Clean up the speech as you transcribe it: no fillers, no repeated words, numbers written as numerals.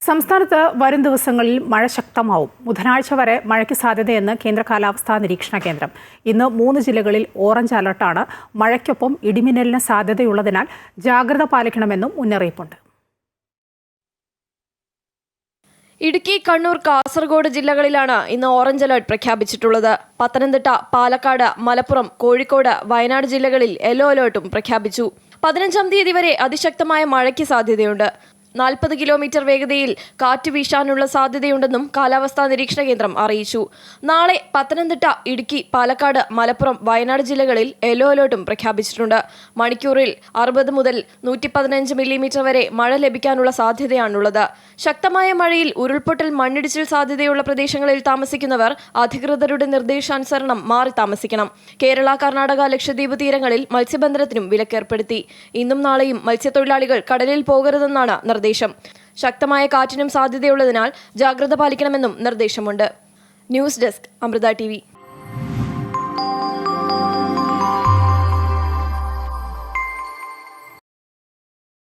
സംസ്ഥാനത്ത് വരും ദിവസങ്ങളിൽ മഴ ശക്തമാവും. ബുധനാഴ്ച വരെ മഴയ്ക്ക് സാധ്യതയെന്ന് കേന്ദ്ര കാലാവസ്ഥാ നിരീക്ഷണ കേന്ദ്രം. ഇന്ന് 3 ജില്ലകളിൽ ഓറഞ്ച് അലർട്ടാണ്. മഴയ്ക്കൊപ്പം ഇടിമിന്നലിന് സാധ്യതയുള്ളതിനാൽ ജാഗ്രത പാലിക്കണമെന്നും മുന്നറിയിപ്പുണ്ട്. ഇടുക്കി, കണ്ണൂർ, കാസർഗോഡ് ജില്ലകളിലാണ് ഇന്ന് ഓറഞ്ച് അലർട്ട് പ്രഖ്യാപിച്ചിട്ടുള്ളത്. പത്തനംതിട്ട, പാലക്കാട്, മലപ്പുറം, കോഴിക്കോട്, വയനാട് ജില്ലകളിൽ യെല്ലോ അലർട്ടും പ്രഖ്യാപിച്ചു. 15-ാം തീയതി വരെ അതിശക്തമായ മഴയ്ക്ക് സാധ്യതയുണ്ട്. 40 കിലോമീറ്റർ വേഗതയിൽ കാറ്റ് വീശാനുള്ള സാധ്യതയുണ്ടെന്നും കാലാവസ്ഥാ നിരീക്ഷണ കേന്ദ്രം അറിയിച്ചു. നാളെ പത്തനംതിട്ട, ഇടുക്കി, പാലക്കാട്, മലപ്പുറം, വയനാട് ജില്ലകളിൽ യെല്ലോ അലർട്ടും പ്രഖ്യാപിച്ചിട്ടുണ്ട്. മണിക്കൂറിൽ 60 മുതൽ 115 മില്ലിമീറ്റർ വരെ മഴ ലഭിക്കാനുള്ള സാധ്യതയാണുള്ളത്. ശക്തമായ മഴയിൽ ഉരുൾപൊട്ടൽ, മണ്ണിടിച്ചിൽ സാധ്യതയുള്ള പ്രദേശങ്ങളിൽ താമസിക്കുന്നവർ അധികൃതരുടെ നിർദ്ദേശാനുസരണം മാറി താമസിക്കണം. കേരള, കർണാടക, ലക്ഷദ്വീപ് തീരങ്ങളിൽ മത്സ്യബന്ധനത്തിനും വിലക്കേർപ്പെടുത്തി. ഇന്നും നാളെയും മത്സ്യത്തൊഴിലാളികൾ കടലിൽ പോകരുതെന്നാണ് നിർദ്ദേശം. ശക്തമായ കാറ്റിനും സാധ്യതയുള്ളതിനാൽ ജാഗ്രത പാലിക്കണമെന്നും നിർദ്ദേശമുണ്ട്. News desk, Amrita TV.